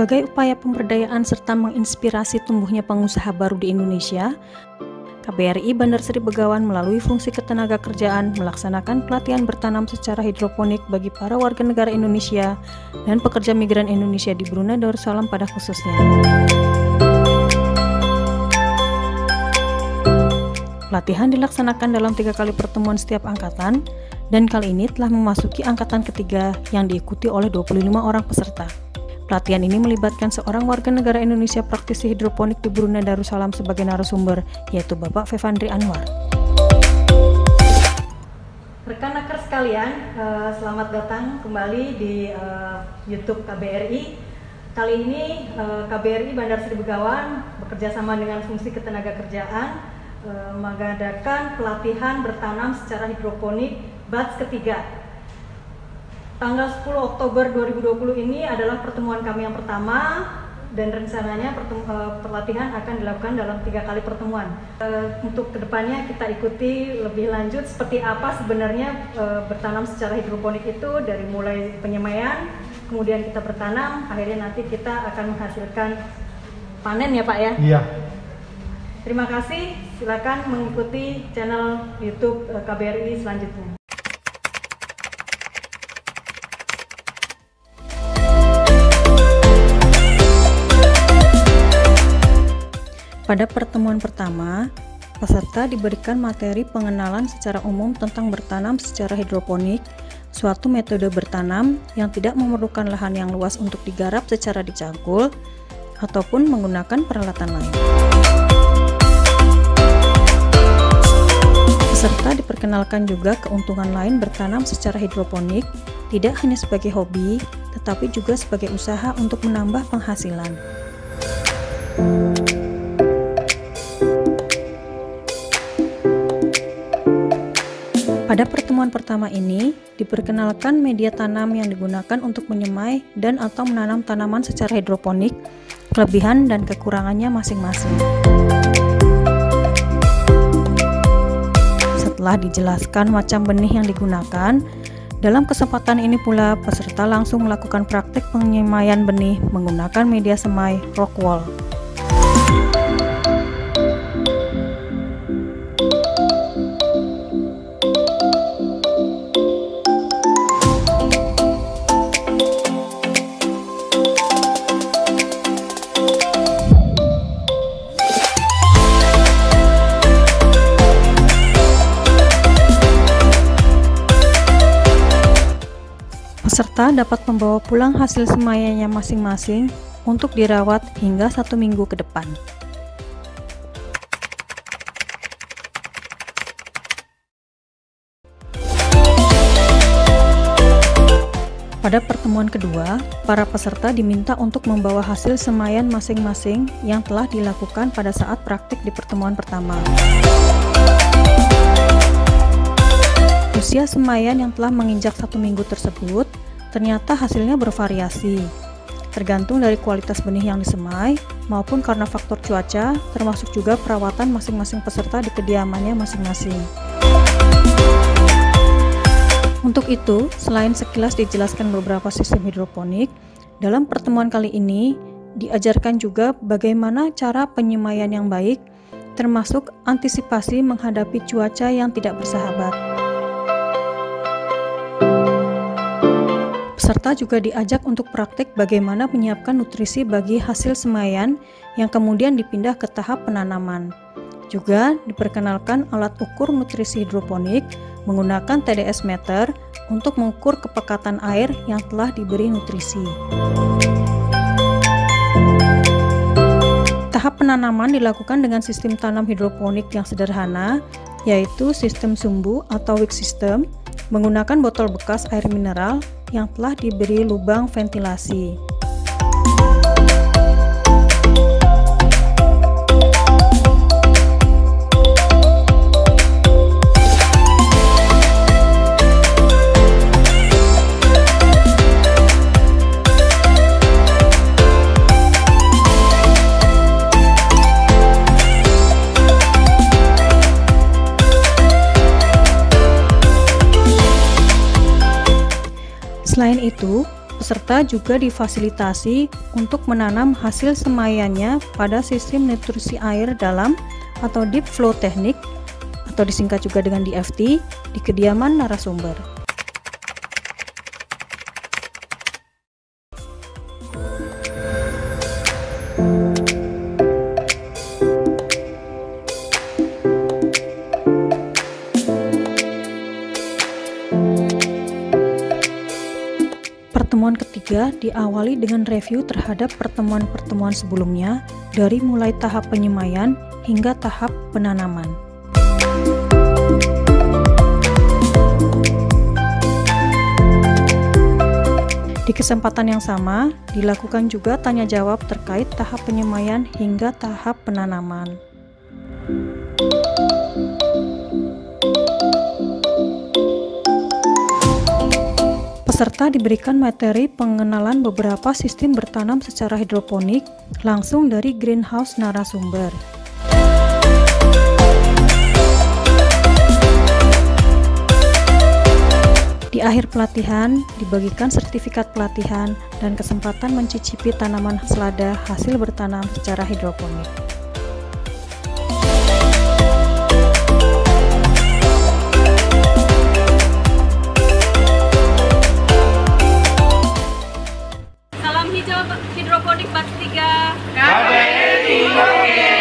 Sebagai upaya pemberdayaan serta menginspirasi tumbuhnya pengusaha baru di Indonesia, KBRI Bandar Seri Begawan melalui fungsi ketenagakerjaan melaksanakan pelatihan bertanam secara hidroponik bagi para warga negara Indonesia dan pekerja migran Indonesia di Brunei Darussalam pada khususnya. Pelatihan dilaksanakan dalam 3 kali pertemuan setiap angkatan, dan kali ini telah memasuki angkatan ketiga yang diikuti oleh 25 orang peserta. Pelatihan ini melibatkan seorang warga negara Indonesia praktisi hidroponik di Brunei Darussalam sebagai narasumber, yaitu Bapak Fevandri Anwar. Rekan-rekan sekalian, selamat datang kembali di YouTube KBRI. Kali ini KBRI Bandar Seri Begawan bekerjasama dengan fungsi ketenagakerjaan mengadakan pelatihan bertanam secara hidroponik batch ketiga. Tanggal 10 Oktober 2020 ini adalah pertemuan kami yang pertama, dan rencananya pelatihan akan dilakukan dalam 3 kali pertemuan. Untuk kedepannya kita ikuti lebih lanjut seperti apa sebenarnya bertanam secara hidroponik itu, dari mulai penyemaian, kemudian kita bertanam, akhirnya nanti kita akan menghasilkan panen ya Pak ya? Iya. Terima kasih, silakan mengikuti channel YouTube KBRI selanjutnya. Pada pertemuan pertama, peserta diberikan materi pengenalan secara umum tentang bertanam secara hidroponik, suatu metode bertanam yang tidak memerlukan lahan yang luas untuk digarap secara dicangkul ataupun menggunakan peralatan lain. Peserta diperkenalkan juga keuntungan lain bertanam secara hidroponik, tidak hanya sebagai hobi, tetapi juga sebagai usaha untuk menambah penghasilan. Pada pertemuan pertama ini, diperkenalkan media tanam yang digunakan untuk menyemai dan atau menanam tanaman secara hidroponik, kelebihan dan kekurangannya masing-masing. Setelah dijelaskan macam benih yang digunakan, dalam kesempatan ini pula peserta langsung melakukan praktik penyemaian benih menggunakan media semai rock wool. Peserta dapat membawa pulang hasil semaiannya masing-masing untuk dirawat hingga 1 minggu ke depan. Pada pertemuan kedua, para peserta diminta untuk membawa hasil semaian masing-masing yang telah dilakukan pada saat praktik di pertemuan pertama. Usia semaian yang telah menginjak 1 minggu tersebut ternyata hasilnya bervariasi, tergantung dari kualitas benih yang disemai maupun karena faktor cuaca, termasuk juga perawatan masing-masing peserta di kediamannya masing-masing. Untuk itu, selain sekilas dijelaskan beberapa sistem hidroponik, dalam pertemuan kali ini diajarkan juga bagaimana cara penyemaian yang baik, termasuk antisipasi menghadapi cuaca yang tidak bersahabat. Peserta juga diajak untuk praktik bagaimana menyiapkan nutrisi bagi hasil semaian yang kemudian dipindah ke tahap penanaman. Juga diperkenalkan alat ukur nutrisi hidroponik menggunakan TDS meter untuk mengukur kepekatan air yang telah diberi nutrisi. Tahap penanaman dilakukan dengan sistem tanam hidroponik yang sederhana, yaitu sistem sumbu atau wick system, menggunakan botol bekas air mineral yang telah diberi lubang ventilasi. Selain itu, Peserta juga difasilitasi untuk menanam hasil semaiannya pada sistem nutrisi air dalam atau deep flow teknik atau disingkat juga dengan DFT di kediaman narasumber. Pertemuan ketiga diawali dengan review terhadap pertemuan-pertemuan sebelumnya dari mulai tahap penyemaian hingga tahap penanaman. Di kesempatan yang sama, dilakukan juga tanya jawab terkait tahap penyemaian hingga tahap penanaman. Peserta diberikan materi pengenalan beberapa sistem bertanam secara hidroponik langsung dari greenhouse narasumber. Di akhir pelatihan, dibagikan sertifikat pelatihan dan kesempatan mencicipi tanaman selada hasil bertanam secara hidroponik. Salam hijau hidroponik Bak 3 KBRI.